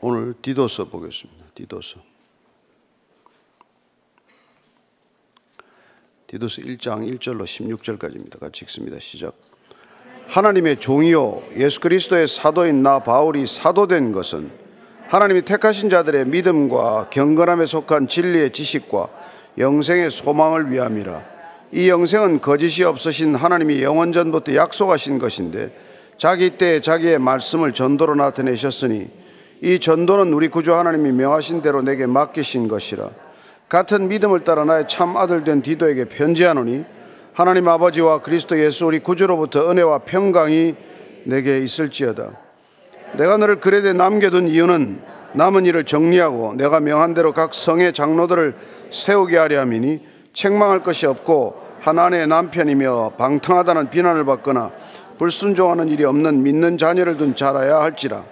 오늘 디도서 보겠습니다. 디도서 1장 1절로 16절까지입니다. 같이 읽습니다. 시작. 하나님의 종이요 예수 그리스도의 사도인 나 바울이 사도된 것은 하나님이 택하신 자들의 믿음과 경건함에 속한 진리의 지식과 영생의 소망을 위함이라. 이 영생은 거짓이 없으신 하나님이 영원전부터 약속하신 것인데 자기 때에 자기의 말씀을 전도로 나타내셨으니 이 전도는 우리 구주 하나님이 명하신 대로 내게 맡기신 것이라. 같은 믿음을 따라 나의 참 아들 된 디도에게 편지하노니 하나님 아버지와 그리스도 예수 우리 구주로부터 은혜와 평강이 내게 있을지어다. 내가 너를 그레데 남겨둔 이유는 남은 일을 정리하고 내가 명한 대로 각 성의 장로들을 세우게 하려 함이니 책망할 것이 없고 하나님의 남편이며 방탕하다는 비난을 받거나 불순종하는 일이 없는 믿는 자녀를 둔 자라야 할지라.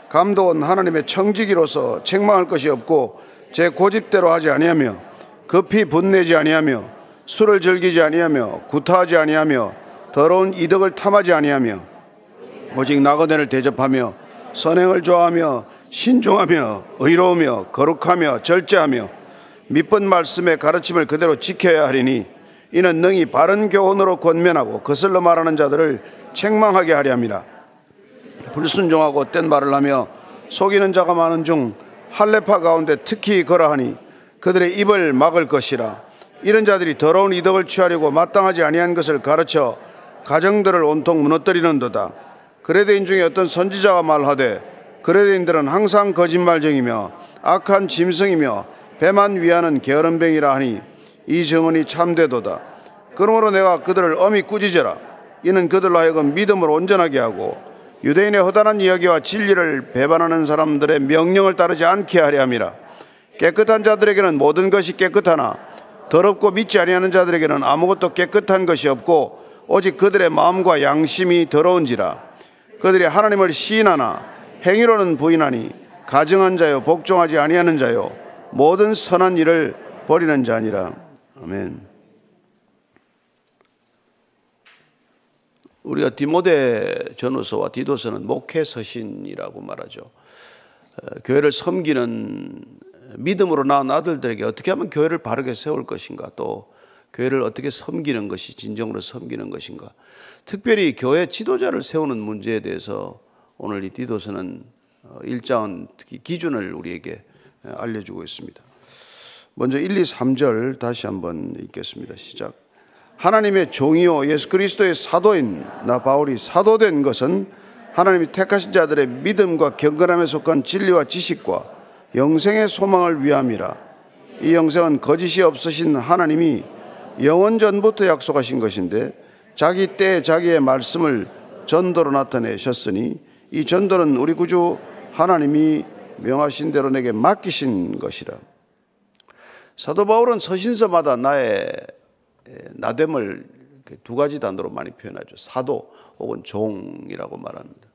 감독은 하나님의 청지기로서 책망할 것이 없고 제 고집대로 하지 아니하며 급히 분내지 아니하며 술을 즐기지 아니하며 구타하지 아니하며 더러운 이득을 탐하지 아니하며 오직 나그네를 대접하며 선행을 좋아하며 신중하며 의로우며 거룩하며 절제하며 믿번 말씀의 가르침을 그대로 지켜야 하리니 이는 능히 바른 교훈으로 권면하고 거슬러 말하는 자들을 책망하게 하려 함이라. 불순종하고 헛된 말을 하며 속이는 자가 많은 중 할례파 가운데 특히 그러하니 그들의 입을 막을 것이라. 이런 자들이 더러운 이득을 취하려고 마땅하지 아니한 것을 가르쳐 가정들을 온통 무너뜨리는도다. 그레데인 중에 어떤 선지자가 말하되 그레데인들은 항상 거짓말쟁이며 악한 짐승이며 배만 위하는 게으름뱅이라 하니 이 증언이 참되도다. 그러므로 내가 그들을 엄히 꾸짖어라. 이는 그들로 하여금 믿음을 온전하게 하고 유대인의 허다한 이야기와 진리를 배반하는 사람들의 명령을 따르지 않게 하려 함이라. 깨끗한 자들에게는 모든 것이 깨끗하나 더럽고 믿지 아니하는 자들에게는 아무것도 깨끗한 것이 없고 오직 그들의 마음과 양심이 더러운지라. 그들이 하나님을 시인하나 행위로는 부인하니 가증한 자요 복종하지 아니하는 자요 모든 선한 일을 버리는 자니라. 아멘. 우리가 디모데 전후서와 디도서는 목회 서신이라고 말하죠. 교회를 섬기는 믿음으로 낳은 아들들에게 어떻게 하면 교회를 바르게 세울 것인가, 또 교회를 어떻게 섬기는 것이 진정으로 섬기는 것인가, 특별히 교회 지도자를 세우는 문제에 대해서 오늘 이 디도서는 1장은 특히 기준을 우리에게 알려주고 있습니다. 먼저 1, 2, 3절 다시 한번 읽겠습니다. 시작. 하나님의 종이요 예수 그리스도의 사도인 나 바울이 사도된 것은 하나님이 택하신 자들의 믿음과 경건함에 속한 진리와 지식과 영생의 소망을 위함이라. 이 영생은 거짓이 없으신 하나님이 영원전부터 약속하신 것인데 자기 때에 자기의 말씀을 전도로 나타내셨으니 이 전도는 우리 구주 하나님이 명하신 대로 내게 맡기신 것이라. 사도 바울은 서신서마다 나의 나됨을 두 가지 단어로 많이 표현하죠. 사도 혹은 종이라고 말합니다.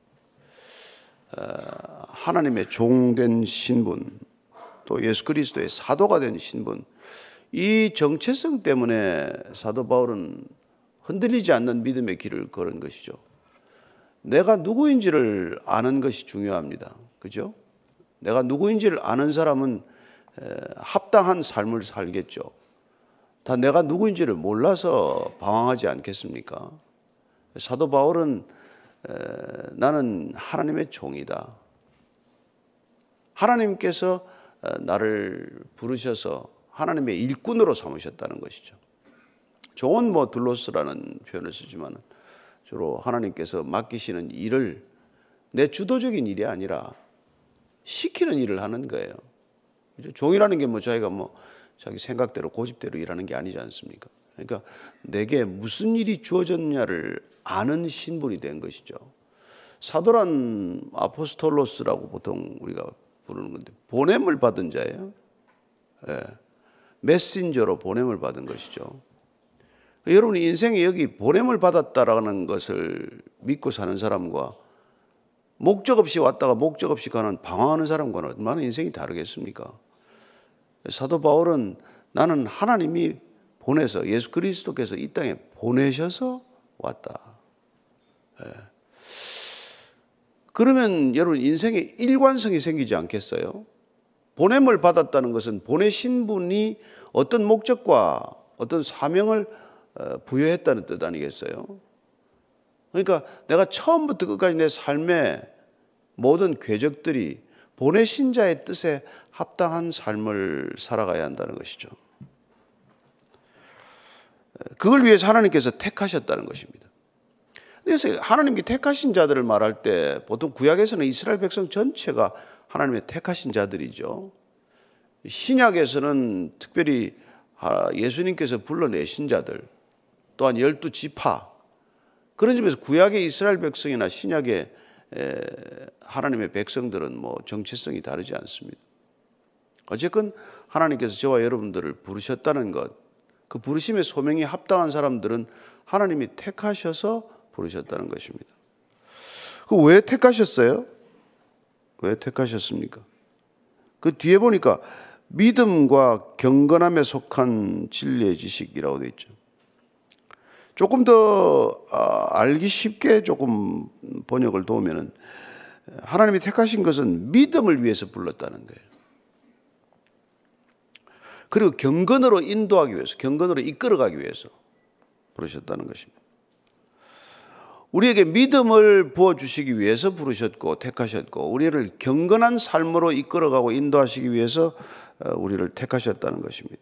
하나님의 종된 신분, 또 예수 그리스도의 사도가 된 신분, 이 정체성 때문에 사도 바울은 흔들리지 않는 믿음의 길을 걸은 것이죠. 내가 누구인지를 아는 것이 중요합니다. 그죠? 내가 누구인지를 아는 사람은 합당한 삶을 살겠죠. 다 내가 누구인지를 몰라서 방황하지 않겠습니까? 사도 바울은 나는 하나님의 종이다. 하나님께서 나를 부르셔서 하나님의 일꾼으로 삼으셨다는 것이죠. 종은 둘로스라는 표현을 쓰지만 주로 하나님께서 맡기시는 일을 내 주도적인 일이 아니라 시키는 일을 하는 거예요. 종이라는 게 자기가 자기 생각대로 고집대로 일하는 게 아니지 않습니까? 그러니까 내게 무슨 일이 주어졌냐를 아는 신분이 된 것이죠. 사도란 아포스톨로스라고 보통 우리가 부르는 건데 보냄을 받은 자예요. 예. 메신저로 보냄을 받은 것이죠. 여러분이 인생에 여기 보냄을 받았다라는 것을 믿고 사는 사람과 목적 없이 왔다가 목적 없이 가는 방황하는 사람과는 얼마나 인생이 다르겠습니까? 사도 바울은 나는 하나님이 보내서 예수 그리스도께서 이 땅에 보내셔서 왔다. 그러면 여러분 인생에 일관성이 생기지 않겠어요? 보냄을 받았다는 것은 보내신 분이 어떤 목적과 어떤 사명을 부여했다는 뜻 아니겠어요? 그러니까 내가 처음부터 끝까지 내 삶의 모든 궤적들이 보내신 자의 뜻에 합당한 삶을 살아가야 한다는 것이죠. 그걸 위해서 하나님께서 택하셨다는 것입니다. 그래서 하나님께 택하신 자들을 말할 때 보통 구약에서는 이스라엘 백성 전체가 하나님의 택하신 자들이죠. 신약에서는 특별히 예수님께서 불러내신 자들, 또한 12지파, 그런 점에서 구약의 이스라엘 백성이나 신약의 하나님의 백성들은 뭐 정체성이 다르지 않습니다. 어쨌건 하나님께서 저와 여러분들을 부르셨다는 것, 그 부르심의 소명이 합당한 사람들은 하나님이 택하셔서 부르셨다는 것입니다. 그 왜 택하셨어요? 왜 택하셨습니까? 그 뒤에 보니까 믿음과 경건함에 속한 진리의 지식이라고 되어 있죠. 조금 더 알기 쉽게 조금 번역을 도우면은 하나님이 택하신 것은 믿음을 위해서 불렀다는 거예요. 그리고 경건으로 인도하기 위해서, 경건으로 이끌어가기 위해서 부르셨다는 것입니다. 우리에게 믿음을 부어주시기 위해서 부르셨고 택하셨고, 우리를 경건한 삶으로 이끌어가고 인도하시기 위해서 우리를 택하셨다는 것입니다.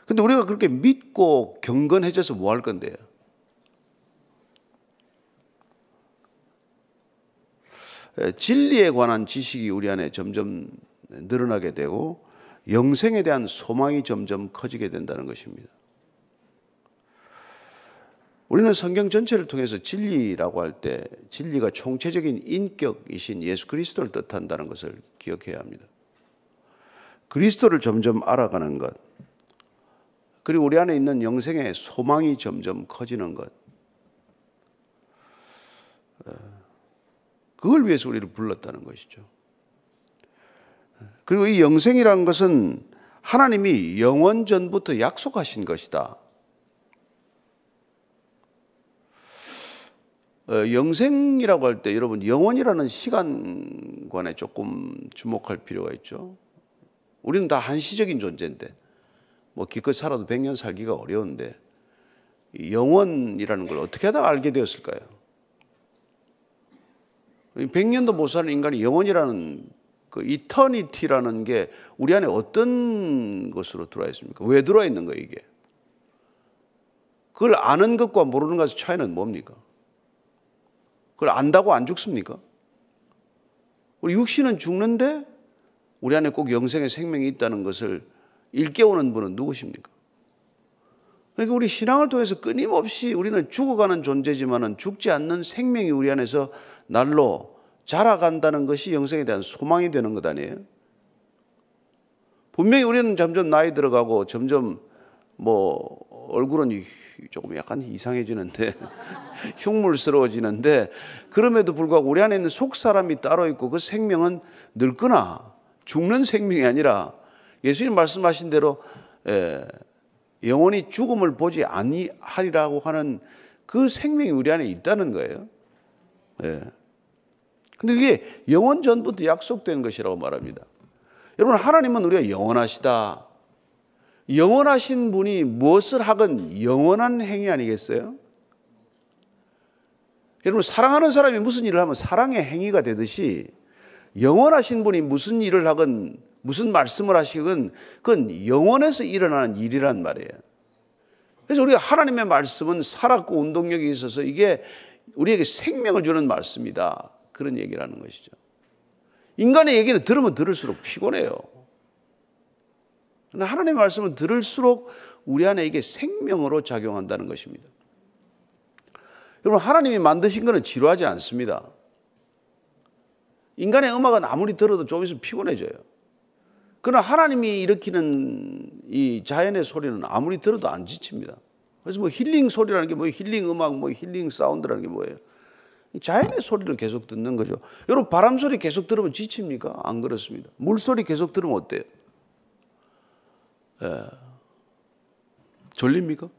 그런데 우리가 그렇게 믿고 경건해져서 뭐 할 건데요? 진리에 관한 지식이 우리 안에 점점 늘어나게 되고 영생에 대한 소망이 점점 커지게 된다는 것입니다. 우리는 성경 전체를 통해서 진리라고 할 때 진리가 총체적인 인격이신 예수 그리스도를 뜻한다는 것을 기억해야 합니다. 그리스도를 점점 알아가는 것, 그리고 우리 안에 있는 영생의 소망이 점점 커지는 것, 그걸 위해서 우리를 불렀다는 것이죠. 그리고 이 영생이라는 것은 하나님이 영원 전부터 약속하신 것이다. 영생이라고 할 때 여러분 영원이라는 시간관에 조금 주목할 필요가 있죠. 우리는 다 한시적인 존재인데 뭐 기껏 살아도 100년 살기가 어려운데 영원이라는 걸 어떻게 하다가 알게 되었을까요? 100년도 못 사는 인간이 영원이라는 그 이터니티라는 게 우리 안에 어떤 것으로 들어와 있습니까? 왜 들어와 있는 거예요 이게? 그걸 아는 것과 모르는 것의 차이는 뭡니까? 그걸 안다고 안 죽습니까? 우리 육신은 죽는데 우리 안에 꼭 영생의 생명이 있다는 것을 일깨우는 분은 누구십니까? 그러니까 우리 신앙을 통해서 끊임없이 우리는 죽어가는 존재지만은 죽지 않는 생명이 우리 안에서 날로 자라간다는 것이 영생에 대한 소망이 되는 것 아니에요? 분명히 우리는 점점 나이 들어가고 점점 뭐 얼굴은 조금 약간 이상해지는데 흉물스러워지는데 그럼에도 불구하고 우리 안에 있는 속 사람이 따로 있고 그 생명은 늙거나 죽는 생명이 아니라 예수님 말씀하신 대로 영원히 죽음을 보지 아니하리라고 하는 그 생명이 우리 안에 있다는 거예요. 근데 이게 영원 전부터 약속된 것이라고 말합니다. 여러분 하나님은 우리가 영원하시다. 영원하신 분이 무엇을 하건 영원한 행위 아니겠어요? 여러분 사랑하는 사람이 무슨 일을 하면 사랑의 행위가 되듯이 영원하신 분이 무슨 일을 하건 무슨 말씀을 하시건 그건 영원해서 일어나는 일이란 말이에요. 그래서 우리가 하나님의 말씀은 살았고 운동력이 있어서 이게 우리에게 생명을 주는 말씀이다. 그런 얘기를 하는 것이죠. 인간의 얘기는 들으면 들을수록 피곤해요. 그러나 하나님의 말씀은 들을수록 우리 안에 이게 생명으로 작용한다는 것입니다. 여러분 하나님이 만드신 것은 지루하지 않습니다. 인간의 음악은 아무리 들어도 좀 있으면 피곤해져요. 그러나 하나님이 일으키는 이 자연의 소리는 아무리 들어도 안 지칩니다. 그래서 뭐 힐링 소리라는 게 뭐예요? 힐링 음악, 뭐 힐링 사운드라는 게 뭐예요? 자연의 소리를 계속 듣는 거죠. 여러분 바람 소리 계속 들으면 지칩니까? 안 그렇습니다. 물 소리 계속 들으면 어때요? 졸립니까?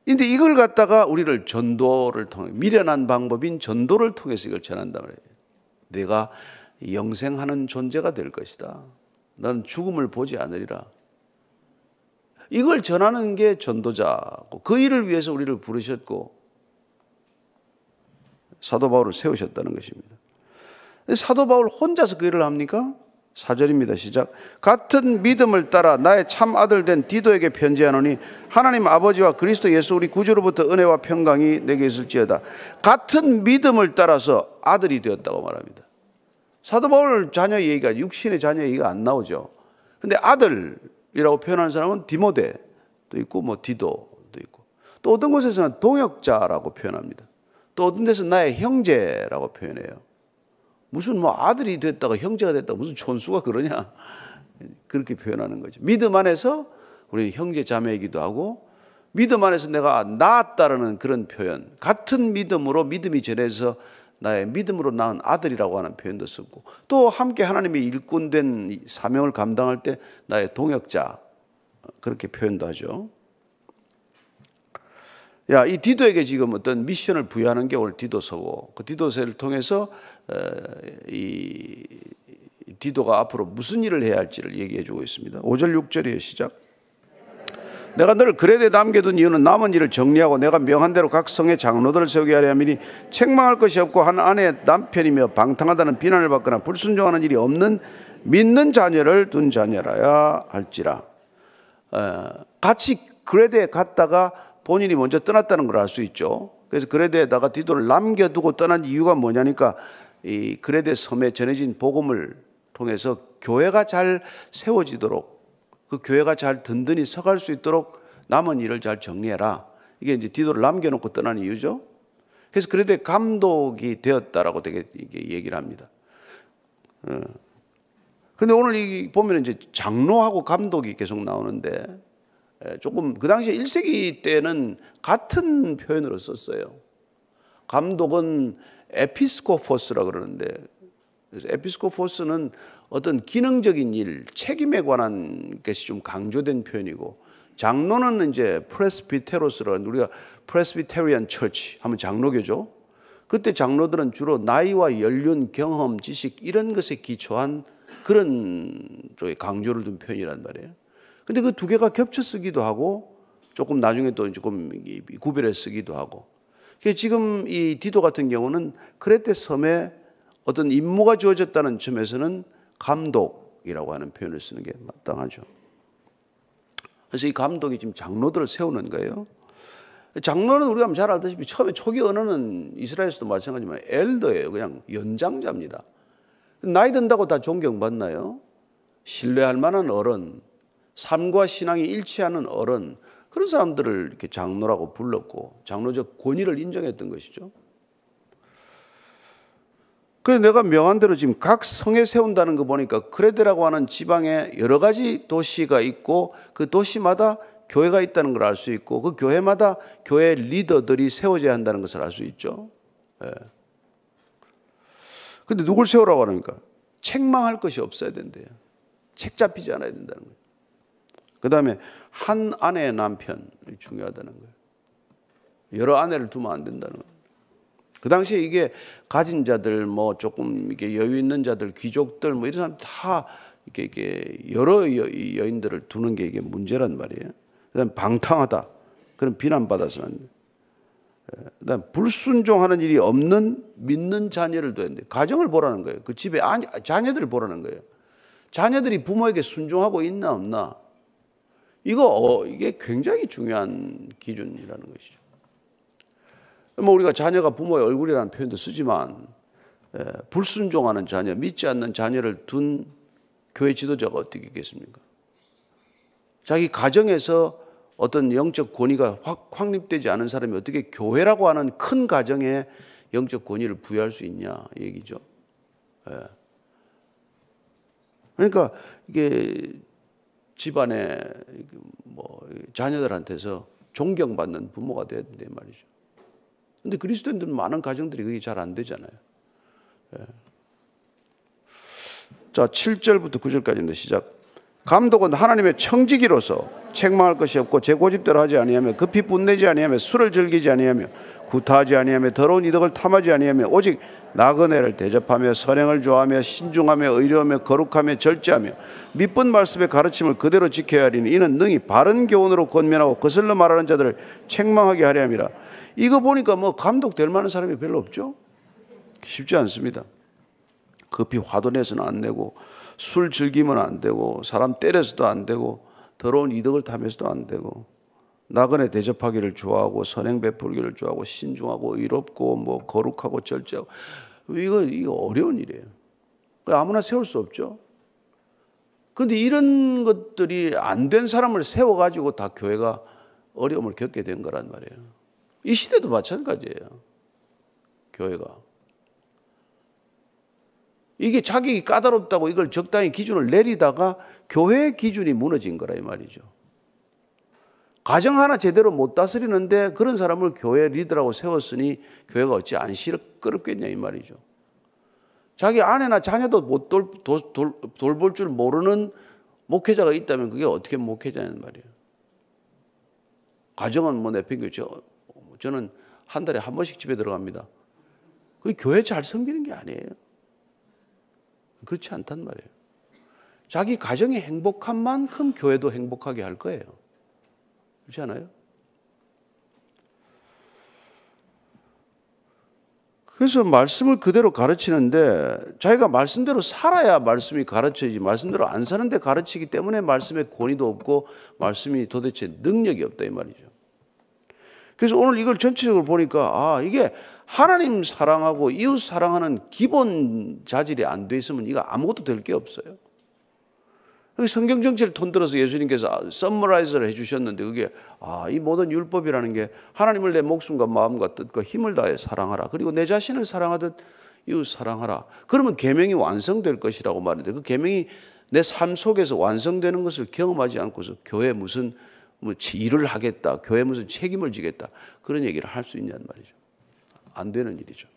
근데 이걸 갖다가 우리를 전도를 통해, 미련한 방법인 전도를 통해서 이걸 전한단 말이에요. 내가 영생하는 존재가 될 것이다. 나는 죽음을 보지 않으리라. 이걸 전하는 게 전도자고, 그 일을 위해서 우리를 부르셨고 사도 바울을 세우셨다는 것입니다. 사도 바울 혼자서 그 일을 합니까? 4절입니다. 시작. 같은 믿음을 따라 나의 참 아들 된 디도에게 편지하노니 하나님 아버지와 그리스도 예수 우리 구주로부터 은혜와 평강이 내게 있을지어다. 같은 믿음을 따라서 아들이 되었다고 말합니다. 사도 바울 자녀 얘기가, 육신의 자녀 얘기가 안 나오죠. 근데 아들이라고 표현하는 사람은 디모데도 있고 뭐 디도도 있고, 또 어떤 곳에서는 동역자라고 표현합니다. 또 어떤 데서 나의 형제라고 표현해요. 무슨 뭐 아들이 됐다가 형제가 됐다가 무슨 촌수가 그러냐, 그렇게 표현하는 거죠. 믿음 안에서 우리는 형제 자매이기도 하고, 믿음 안에서 내가 낳았다라는 그런 표현, 같은 믿음으로 믿음이 전해서 나의 믿음으로 낳은 아들이라고 하는 표현도 쓰고, 또 함께 하나님의 일꾼된 사명을 감당할 때 나의 동역자, 그렇게 표현도 하죠. 이 디도에게 지금 어떤 미션을 부여하는 게 오늘 디도서고, 그 디도서를 통해서 이 디도가 앞으로 무슨 일을 해야 할지를 얘기해 주고 있습니다. 5절 6절이에요. 시작. 내가 너를 그레데에 남겨둔 이유는 남은 일을 정리하고 내가 명한 대로 각 성의 장로들을 세우게 하려 함이니 책망할 것이 없고 한 아내의 남편이며 방탕하다는 비난을 받거나 불순종하는 일이 없는 믿는 자녀를 둔 자녀라야 할지라. 같이 그레데에 갔다가 본인이 먼저 떠났다는 걸 알 수 있죠. 그래서 그레데에다가 디도를 남겨두고 떠난 이유가 뭐냐니까, 이 그레데 섬에 전해진 복음을 통해서 교회가 잘 세워지도록, 그 교회가 잘 든든히 서갈 수 있도록 남은 일을 잘 정리해라. 이게 이제 디도를 남겨놓고 떠난 이유죠. 그래서 그레데 감독이 되었다라고 되게 얘기를 합니다. 근데 오늘 이 보면 이제 장로하고 감독이 계속 나오는데, 조금 그 당시에 1세기 때는 같은 표현으로 썼어요. 감독은 에피스코포스라 그러는데, 그래서 에피스코포스는 어떤 기능적인 일, 책임에 관한 것이 좀 강조된 표현이고, 장로는 이제 프레스비테로스라는, 우리가 프레스비테리안 처치 하면 장로교죠. 그때 장로들은 주로 나이와 연륜, 경험, 지식 이런 것에 기초한 그런 쪽에 강조를 둔 표현이란 말이에요. 근데 그 두 개가 겹쳐 쓰기도 하고 조금 나중에 또 조금 구별해 쓰기도 하고. 지금 이 디도 같은 경우는 크레테 섬에 어떤 임무가 주어졌다는 점에서는 감독이라고 하는 표현을 쓰는 게 마땅하죠. 그래서 이 감독이 지금 장로들을 세우는 거예요. 장로는 우리가 잘 알다시피 처음에 초기 언어는 이스라엘에서도 마찬가지지만 엘더예요. 그냥 연장자입니다. 나이 든다고 다 존경받나요? 신뢰할 만한 어른, 삶과 신앙이 일치하는 어른, 그런 사람들을 이렇게 장로라고 불렀고 장로적 권위를 인정했던 것이죠. 그래서 내가 명한 대로 지금 각 성에 세운다는 거 보니까 그레데라고 하는 지방에 여러 가지 도시가 있고 그 도시마다 교회가 있다는 걸 알 수 있고 그 교회마다 교회 리더들이 세워져야 한다는 것을 알 수 있죠. 그런데 누굴 세우라고 하니까 책망할 것이 없어야 된대요. 책 잡히지 않아야 된다는 거예요. 그 다음에 한 아내의 남편이 중요하다는 거예요. 여러 아내를 두면 안 된다는 거예요. 그 당시에 이게 가진 자들, 뭐 조금 이게 여유 있는 자들, 귀족들, 뭐 이런 사람 다 이렇게 여러 여인들을 두는 게 이게 문제란 말이에요. 그다음 방탕하다, 그런 비난받아서는 안 돼요. 그다음 불순종하는 일이 없는 믿는 자녀를 둬야 돼요. 가정을 보라는 거예요. 그 집에 자녀들을 보라는 거예요. 자녀들이 부모에게 순종하고 있나 없나. 이게 굉장히 중요한 기준이라는 것이죠. 뭐 우리가 자녀가 부모의 얼굴이라는 표현도 쓰지만 불순종하는 자녀, 믿지 않는 자녀를 둔 교회 지도자가 어떻게 있겠습니까? 자기 가정에서 어떤 영적 권위가 확립되지 않은 사람이 어떻게 교회라고 하는 큰 가정에 영적 권위를 부여할 수 있냐 얘기죠. 그러니까 이게 집안에 뭐 자녀들한테서 존경받는 부모가 돼야 된단 말이죠. 근데 그리스도인들은 많은 가정들이 그게 잘 안 되잖아요. 자, 7절부터 9절까지인데 시작. 감독은 하나님의 청지기로서 책망할 것이 없고 제 고집대로 하지 아니하며 급히 분내지 아니하며 술을 즐기지 아니하며 구타하지 아니하며 더러운 이득을 탐하지 아니하며 오직 나그네를 대접하며 선행을 좋아하며 신중하며 의로우며 거룩하며 절제하며 믿본 말씀의 가르침을 그대로 지켜야 하리니 이는 능히 바른 교훈으로 권면하고 거슬러 말하는 자들을 책망하게 하려 함이라. 이거 보니까 뭐 감독될 만한 사람이 별로 없죠. 쉽지 않습니다. 급히 화도 내서는 안 되고 술 즐기면 안 되고 사람 때려서도 안 되고 더러운 이득을 탐해서도 안 되고 나그네 대접하기를 좋아하고 선행 베풀기를 좋아하고 신중하고 의롭고 뭐 거룩하고 절제하고 이거 어려운 일이에요. 아무나 세울 수 없죠. 그런데 이런 것들이 안 된 사람을 세워가지고 다 교회가 어려움을 겪게 된 거란 말이에요. 이 시대도 마찬가지예요. 교회가 이게 자격이 까다롭다고 이걸 적당히 기준을 내리다가 교회의 기준이 무너진 거라 이 말이죠. 가정 하나 제대로 못 다스리는데 그런 사람을 교회 리더라고 세웠으니 교회가 어찌 안 시끄럽겠냐 이 말이죠. 자기 아내나 자녀도 못 돌볼 줄 모르는 목회자가 있다면 그게 어떻게 목회자냐는 말이에요. 가정은 뭐 내팽개쳐. 저는 한 달에 한 번씩 집에 들어갑니다. 그게 교회 잘 섬기는 게 아니에요. 그렇지 않단 말이에요. 자기 가정이 행복한 만큼 교회도 행복하게 할 거예요. 그렇지 않아요? 그래서 말씀을 그대로 가르치는데 자기가 말씀대로 살아야 말씀이 가르쳐지지 말씀대로 안 사는데 가르치기 때문에 말씀에 권위도 없고 말씀이 도대체 능력이 없다 이 말이죠. 그래서 오늘 이걸 전체적으로 보니까 이게 하나님 사랑하고 이웃 사랑하는 기본 자질이 안 돼 있으면 이거 아무것도 될 게 없어요. 성경 전체를 통틀어서 예수님께서 서머라이즈를 해주셨는데 그게 이 모든 율법이라는 게 하나님을 내 목숨과 마음과 뜻과 힘을 다해 사랑하라. 그리고 내 자신을 사랑하듯 이웃 사랑하라. 그러면 계명이 완성될 것이라고 말하는데 그 계명이 내 삶 속에서 완성되는 것을 경험하지 않고서 교회 무슨 일을 하겠다, 교회 무슨 책임을 지겠다 그런 얘기를 할 수 있냐는 말이죠. 안 되는 일이죠.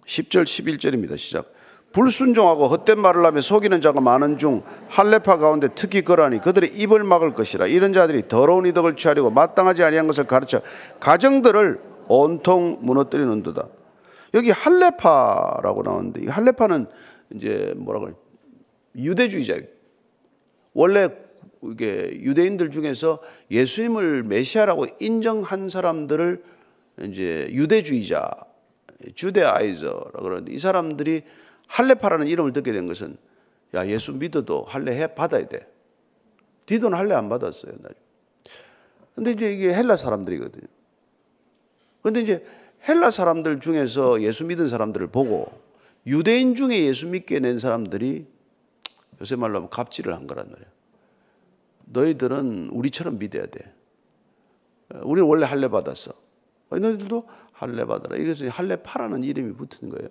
10절 11절입니다. 시작. 불순종하고 헛된 말을 하며 속이는 자가 많은 중 할례파 가운데 특히 그러하니 그들의 입을 막을 것이라. 이런 자들이 더러운 이득을 취하려고 마땅하지 아니한 것을 가르쳐 가정들을 온통 무너뜨리는도다. 여기 할례파라고 나오는데 이 할례파는 이제 뭐라고 그래? 유대주의자예요. 원래 이게 유대인들 중에서 예수님을 메시아라고 인정한 사람들을 이제 유대주의자, 주데아이저라고 그러는데 이 사람들이 할례파라는 이름을 듣게 된 것은 야 예수 믿어도 할례 받아야 돼. 디도는 할례 안 받았어요. 그런데 이제 이게 헬라 사람들이거든요. 그런데 이제 헬라 사람들 중에서 예수 믿은 사람들을 보고 유대인 중에 예수 믿게 낸 사람들이 요새 말로 하면 갑질을 한 거란 말이에요. 너희들은 우리처럼 믿어야 돼. 우리는 원래 할례 받았어. 너희들도 할례 받아라. 이래서 할례파라는 이름이 붙은 거예요.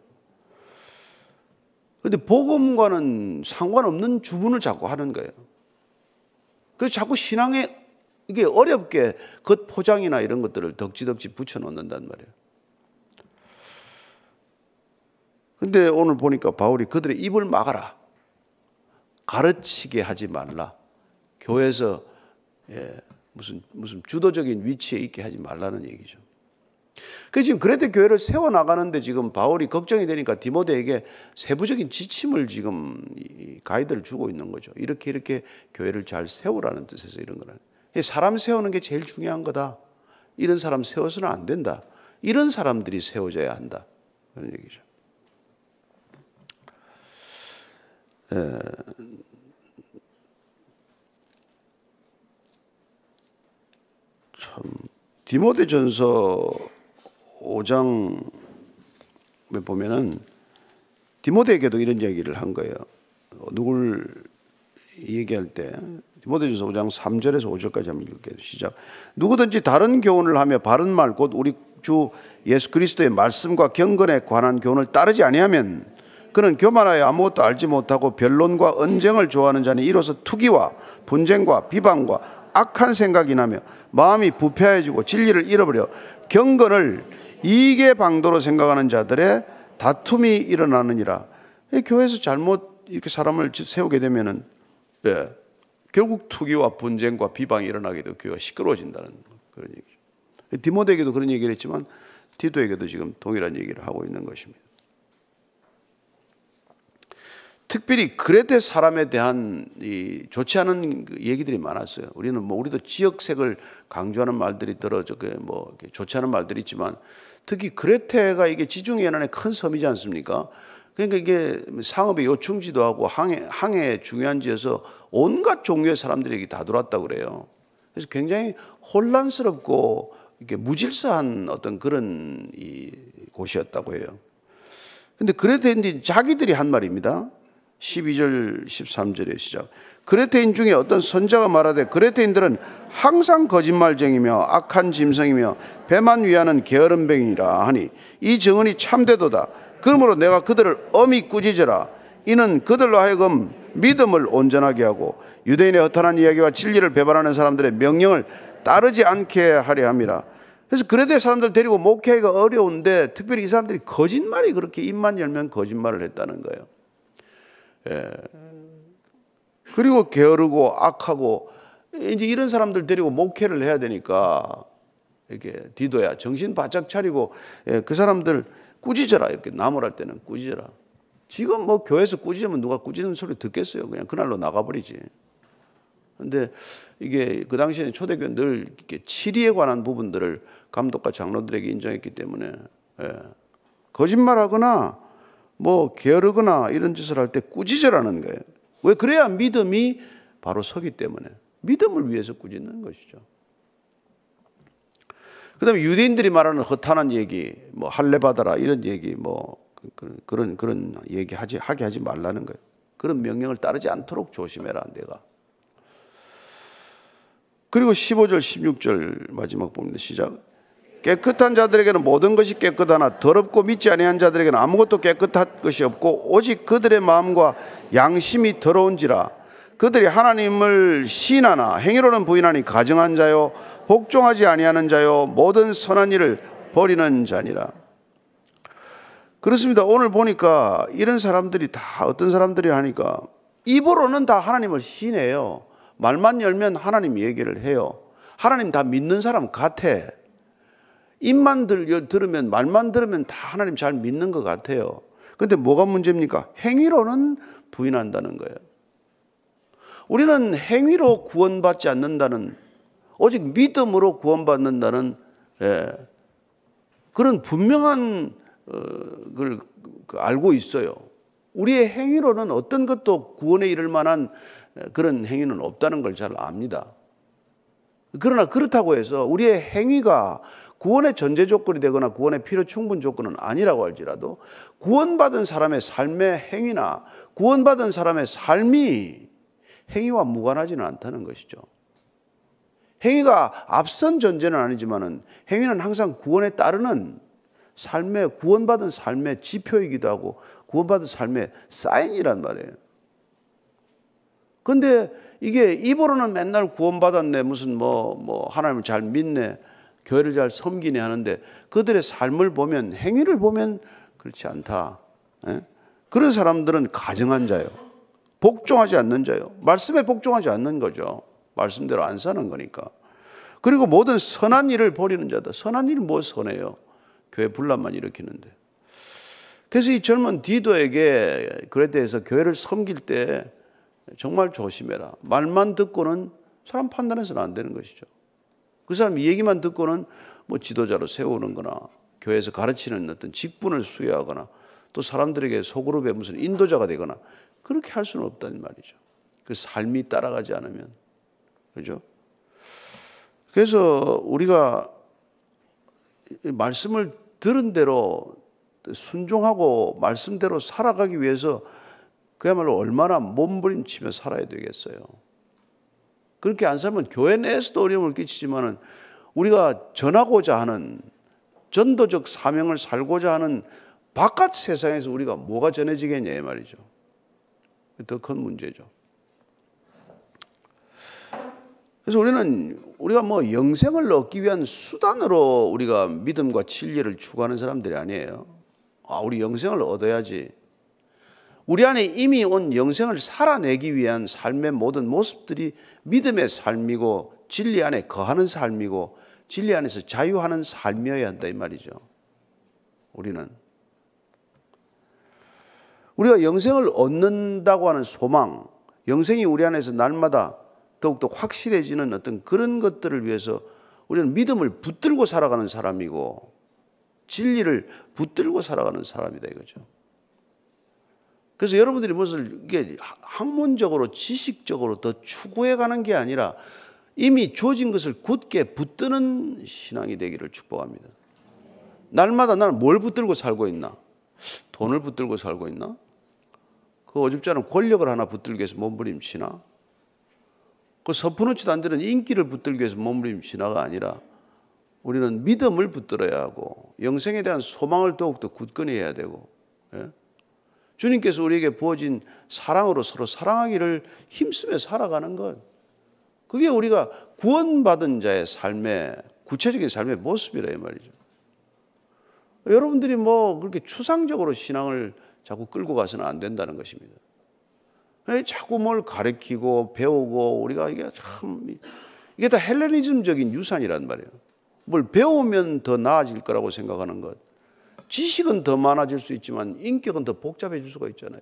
그런데 복음과는 상관없는 주문을 자꾸 하는 거예요. 그래서 자꾸 신앙에 이게 어렵게 겉포장이나 이런 것들을 덕지덕지 붙여놓는단 말이에요. 그런데 오늘 보니까 바울이 그들의 입을 막아라. 가르치게 하지 말라. 교회에서 무슨 주도적인 위치에 있게 하지 말라는 얘기죠. 그 지금 그레테 교회를 세워나가는데 지금 바울이 걱정이 되니까 디모데에게 세부적인 지침을 지금 가이드를 주고 있는 거죠. 이렇게 교회를 잘 세우라는 뜻에서 이런 거는. 사람 세우는 게 제일 중요한 거다. 이런 사람 세워서는 안 된다. 이런 사람들이 세워져야 한다. 그런 얘기죠. 참 디모데전서 5장에 보면은 디모데에게도 이런 얘기를 한 거예요. 누굴 얘기할 때 디모데전서 5장 3절에서 5절까지 한번 읽을게요. 시작. 누구든지 다른 교훈을 하며 바른 말 곧 우리 주 예수 그리스도의 말씀과 경건에 관한 교훈을 따르지 아니하면 그는 교만하여 아무것도 알지 못하고 변론과 언쟁을 좋아하는 자니 이로써 투기와 분쟁과 비방과 악한 생각이 나며 마음이 부패해지고 진리를 잃어버려 경건을 이익의 방도로 생각하는 자들의 다툼이 일어나느니라. 이 교회에서 잘못 이렇게 사람을 세우게 되면은 결국 투기와 분쟁과 비방이 일어나게 되고 교회가 시끄러워진다는 그런 얘기죠. 디모데에게도 그런 얘기를 했지만 디도에게도 지금 동일한 얘기를 하고 있는 것입니다. 특별히 그레테 사람에 대한 이 좋지 않은 얘기들이 많았어요. 우리도 지역색을 강조하는 말들이 좋지 않은 말들이 있지만 특히 그레테가 이게 지중해 연안의 큰 섬이지 않습니까? 그러니까 이게 상업의 요충지도 하고 항해 중요한 지에서 온갖 종류의 사람들이 다 들어왔다고 그래요. 그래서 굉장히 혼란스럽고 이렇게 무질서한 어떤 그런 이 곳이었다고 해요. 근데 그레테인들이 자기들이 한 말입니다. 12절 13절의 시작. 그레테인 중에 어떤 선자가 말하되 그레테인들은 항상 거짓말쟁이며 악한 짐승이며 배만 위하는 게으름뱅이라 하니 이 증언이 참되도다. 그러므로 내가 그들을 엄히 꾸짖으라. 이는 그들로 하여금 믿음을 온전하게 하고 유대인의 허탄한 이야기와 진리를 배반하는 사람들의 명령을 따르지 않게 하려 함이라. 그래서 그레테 사람들 데리고 목회하기가 어려운데 특별히 이 사람들이 거짓말이 그렇게 입만 열면 거짓말을 했다는 거예요. 그리고 게으르고 악하고 이제 이런 사람들 데리고 목회를 해야 되니까 이렇게 디도야 정신 바짝 차리고 그 사람들 꾸짖어라. 이렇게 나무랄 때는 꾸짖어라. 지금 뭐 교회에서 꾸짖으면 누가 꾸짖는 소리 듣겠어요. 그냥 그날로 나가버리지. 근데 이게 그 당시에는 초대교회는 늘 이렇게 치리에 관한 부분들을 감독과 장로들에게 인정했기 때문에 거짓말하거나 뭐 게으르거나 이런 짓을 할 때 꾸짖으라는 거예요. 왜? 그래야 믿음이 바로 서기 때문에 믿음을 위해서 꾸짖는 것이죠. 그다음에 유대인들이 말하는 허탄한 얘기, 뭐 할례 받아라 이런 얘기, 뭐 그런 얘기 하게 하지 말라는 거예요. 그런 명령을 따르지 않도록 조심해라 내가. 그리고 15절 16절 마지막 봅니다. 시작. 깨끗한 자들에게는 모든 것이 깨끗하나 더럽고 믿지 아니한 자들에게는 아무것도 깨끗한 것이 없고 오직 그들의 마음과 양심이 더러운지라. 그들이 하나님을 시인하나 행위로는 부인하니 가증한 자요 복종하지 아니하는 자요 모든 선한 일을 버리는 자니라. 그렇습니다. 오늘 보니까 이런 사람들이 다 어떤 사람들이 하니까 입으로는 다 하나님을 시인해요. 말만 열면 하나님 얘기를 해요. 하나님 다 믿는 사람 같아. 입만 들으면 말만 들으면 다 하나님 잘 믿는 것 같아요. 그런데 뭐가 문제입니까? 행위로는 부인한다는 거예요. 우리는 행위로 구원받지 않는다는, 오직 믿음으로 구원받는다는 그런 분명한 걸 알고 있어요. 우리의 행위로는 어떤 것도 구원에 이를 만한 그런 행위는 없다는 걸 잘 압니다. 그러나 그렇다고 해서 우리의 행위가 구원의 전제 조건이 되거나 구원의 필요 충분 조건은 아니라고 할지라도 구원받은 사람의 삶의 행위나 구원받은 사람의 삶이 행위와 무관하지는 않다는 것이죠. 행위가 앞선 전제는 아니지만은 행위는 항상 구원에 따르는 삶의, 구원받은 삶의 지표이기도 하고 구원받은 삶의 사인이란 말이에요. 그런데 이게 입으로는 맨날 구원받았네, 무슨 하나님을 잘 믿네, 교회를 잘 섬기네 하는데 그들의 삶을 보면, 행위를 보면 그렇지 않다. 그런 사람들은 가증한 자요, 복종하지 않는 자요, 말씀에 복종하지 않는 거죠. 말씀대로 안 사는 거니까. 그리고 모든 선한 일을 버리는 자다. 선한 일이 뭐 선해요? 교회 분란만 일으키는데. 그래서 이 젊은 디도에게 그레테에서 교회를 섬길 때 정말 조심해라. 말만 듣고는 사람 판단해서는 안 되는 것이죠. 그 사람 얘기만 듣고는 뭐 지도자로 세우는 거나 교회에서 가르치는 어떤 직분을 수여하거나 또 사람들에게 소그룹의 무슨 인도자가 되거나 그렇게 할 수는 없다는 말이죠. 그 삶이 따라가지 않으면. 그죠? 그래서 우리가 말씀을 들은 대로 순종하고 말씀대로 살아가기 위해서 그야말로 얼마나 몸부림치며 살아야 되겠어요. 그렇게 안 살면 교회 내에서도 어려움을 끼치지만은 우리가 전하고자 하는 전도적 사명을 살고자 하는 바깥 세상에서 우리가 뭐가 전해지겠냐 이 말이죠. 더 큰 문제죠. 그래서 우리가 뭐 영생을 얻기 위한 수단으로 우리가 믿음과 진리를 추구하는 사람들이 아니에요. 우리 영생을 얻어야지. 우리 안에 이미 온 영생을 살아내기 위한 삶의 모든 모습들이 믿음의 삶이고 진리 안에 거하는 삶이고 진리 안에서 자유하는 삶이어야 한다 이 말이죠. 우리가 영생을 얻는다고 하는 소망, 영생이 우리 안에서 날마다 더욱더 확실해지는 어떤 그런 것들을 위해서 우리는 믿음을 붙들고 살아가는 사람이고 진리를 붙들고 살아가는 사람이다 이거죠. 그래서 여러분들이 무엇을 이게 학문적으로 지식적으로 더 추구해가는 게 아니라 이미 주어진 것을 굳게 붙드는 신앙이 되기를 축복합니다. 날마다 나는 뭘 붙들고 살고 있나? 돈을 붙들고 살고 있나? 그 어줍지 않은 권력을 하나 붙들기 위해서 몸부림치나? 그 서푼치도 안 되는 인기를 붙들기 위해서 몸부림치나가 아니라 우리는 믿음을 붙들어야 하고 영생에 대한 소망을 더욱더 굳건히 해야 되고, 주님께서 우리에게 부어진 사랑으로 서로 사랑하기를 힘쓰며 살아가는 것, 그게 우리가 구원받은 자의 삶의 구체적인 삶의 모습이라 이 말이죠. 여러분들이 뭐 그렇게 추상적으로 신앙을 자꾸 끌고 가서는 안 된다는 것입니다. 자꾸 뭘 가르치고 배우고 우리가 이게 다 헬레니즘적인 유산이란 말이에요. 뭘 배우면 더 나아질 거라고 생각하는 것. 지식은 더 많아질 수 있지만 인격은 더 복잡해질 수가 있잖아요.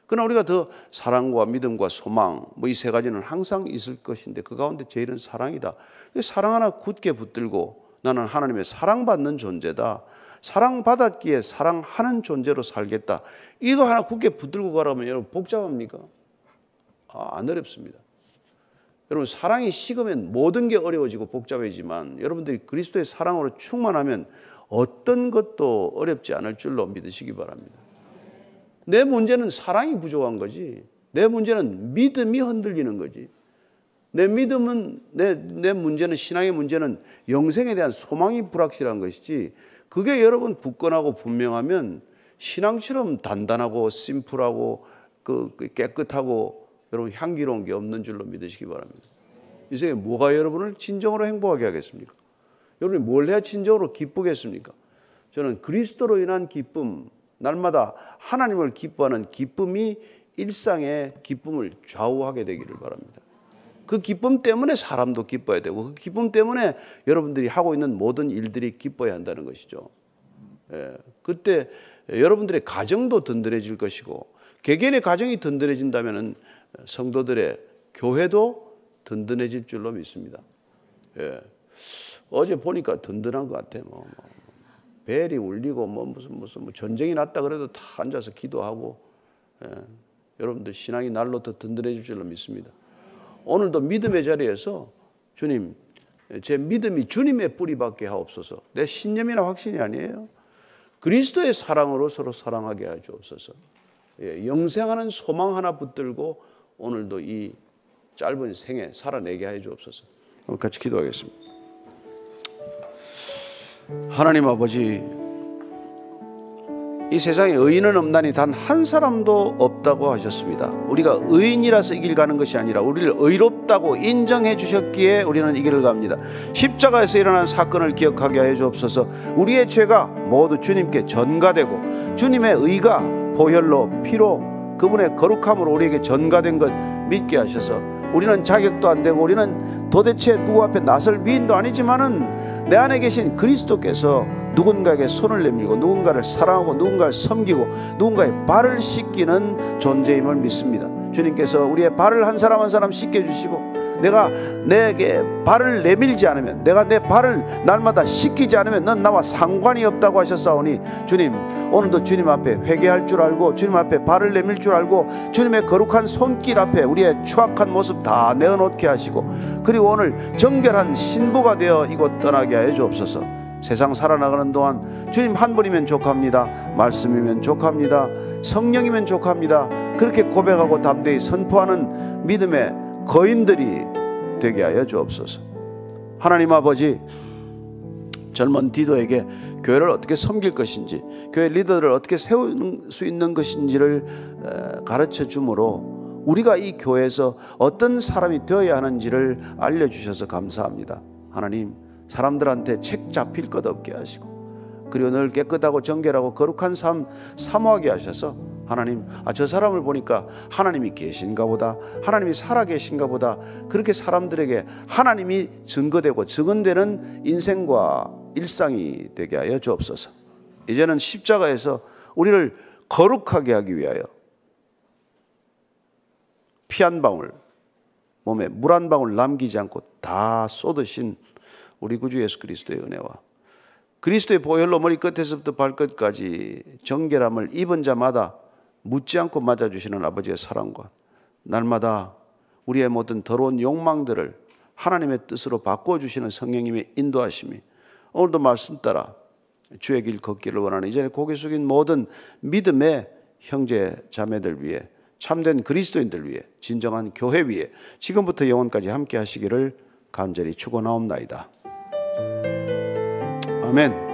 그러나 우리가 더 사랑과 믿음과 소망 이 세 가지는 항상 있을 것인데 그 가운데 제일은 사랑이다. 사랑 하나 굳게 붙들고 나는 하나님의 사랑받는 존재다. 사랑받았기에 사랑하는 존재로 살겠다. 이거 하나 굳게 붙들고 가라면 여러분 복잡합니까? 안 어렵습니다. 여러분 사랑이 식으면 모든 게 어려워지고 복잡해지만 여러분들이 그리스도의 사랑으로 충만하면 어떤 것도 어렵지 않을 줄로 믿으시기 바랍니다. 내 문제는 사랑이 부족한 거지. 내 문제는 믿음이 흔들리는 거지. 내 믿음은 내 문제는 신앙의 문제는 영생에 대한 소망이 불확실한 것이지. 그게 여러분 굳건하고 분명하면 신앙처럼 단단하고 심플하고 깨끗하고 여러분 향기로운 게 없는 줄로 믿으시기 바랍니다. 이 세상에 뭐가 여러분을 진정으로 행복하게 하겠습니까? 여러분이 뭘 해야 진정으로 기쁘겠습니까? 저는 그리스도로 인한 기쁨, 날마다 하나님을 기뻐하는 기쁨이 일상의 기쁨을 좌우하게 되기를 바랍니다. 그 기쁨 때문에 사람도 기뻐야 되고 그 기쁨 때문에 여러분들이 하고 있는 모든 일들이 기뻐야 한다는 것이죠. 그때 여러분들의 가정도 든든해질 것이고 개개인의 가정이 든든해진다면 성도들의 교회도 든든해질 줄로 믿습니다. 어제 보니까 든든한 것 같아. 벨이 울리고 무슨 전쟁이 났다 그래도 다 앉아서 기도하고 여러분들 신앙이 날로 더 든든해질 줄로 믿습니다. 오늘도 믿음의 자리에서 주님, 제 믿음이 주님의 뿌리밖에 하옵소서. 내 신념이나 확신이 아니에요. 그리스도의 사랑으로 서로 사랑하게 하옵소서. 영생하는 소망 하나 붙들고 오늘도 이 짧은 생에 살아내게 해 주옵소서. 같이 기도하겠습니다. 하나님 아버지, 이 세상에 의인은 없나니 단 한 사람도 없다고 하셨습니다. 우리가 의인이라서 이 길 가는 것이 아니라 우리를 의롭다고 인정해 주셨기에 우리는 이 길을 갑니다. 십자가에서 일어난 사건을 기억하게 하여 주옵소서. 우리의 죄가 모두 주님께 전가되고 주님의 의가 보혈로 피로 그분의 거룩함으로 우리에게 전가된 것 믿게 하셔서 우리는 자격도 안 되고 우리는 도대체 누구 앞에 나설 미인도 아니지만은 내 안에 계신 그리스도께서 누군가에게 손을 내밀고 누군가를 사랑하고 누군가를 섬기고 누군가의 발을 씻기는 존재임을 믿습니다. 주님께서 우리의 발을 한 사람 한 사람 씻겨주시고 내가 내게 발을 내밀지 않으면 내가 내 발을 날마다 씻기지 않으면 넌 나와 상관이 없다고 하셨사오니 주님, 오늘도 주님 앞에 회개할 줄 알고 주님 앞에 발을 내밀 줄 알고 주님의 거룩한 손길 앞에 우리의 추악한 모습 다 내어놓게 하시고 그리고 오늘 정결한 신부가 되어 이곳 떠나게 하여 주옵소서. 세상 살아나가는 동안 주님 한 분이면 족합니다. 말씀이면 족합니다. 성령이면 족합니다. 그렇게 고백하고 담대히 선포하는 믿음의 거인들이 되게 하여 주옵소서. 하나님 아버지, 젊은 디도에게 교회를 어떻게 섬길 것인지 교회 리더들을 어떻게 세울 수 있는 것인지를 가르쳐 주므로 우리가 이 교회에서 어떤 사람이 되어야 하는지를 알려주셔서 감사합니다. 하나님, 사람들한테 책 잡힐 것 없게 하시고 그리고 늘 깨끗하고 정결하고 거룩한 삶 사모하게 하셔서 하나님, 저 사람을 보니까 하나님이 계신가 보다, 하나님이 살아 계신가 보다, 그렇게 사람들에게 하나님이 증거되고 증언되는 인생과 일상이 되게 하여 주옵소서. 이제는 십자가에서 우리를 거룩하게 하기 위하여 피 한 방울, 몸에 물 한 방울 남기지 않고 다 쏟으신 우리 구주 예수 그리스도의 은혜와 그리스도의 보혈로 머리 끝에서부터 발끝까지 정결함을 입은 자마다 묻지 않고 맞아주시는 아버지의 사랑과 날마다 우리의 모든 더러운 욕망들을 하나님의 뜻으로 바꿔주시는 성령님의 인도하심이 오늘도 말씀 따라 주의 길 걷기를 원하는 이전에 고개 숙인 모든 믿음의 형제 자매들 위해, 참된 그리스도인들 위해, 진정한 교회 위해 지금부터 영원까지 함께 하시기를 간절히 축원하옵나이다. 아멘.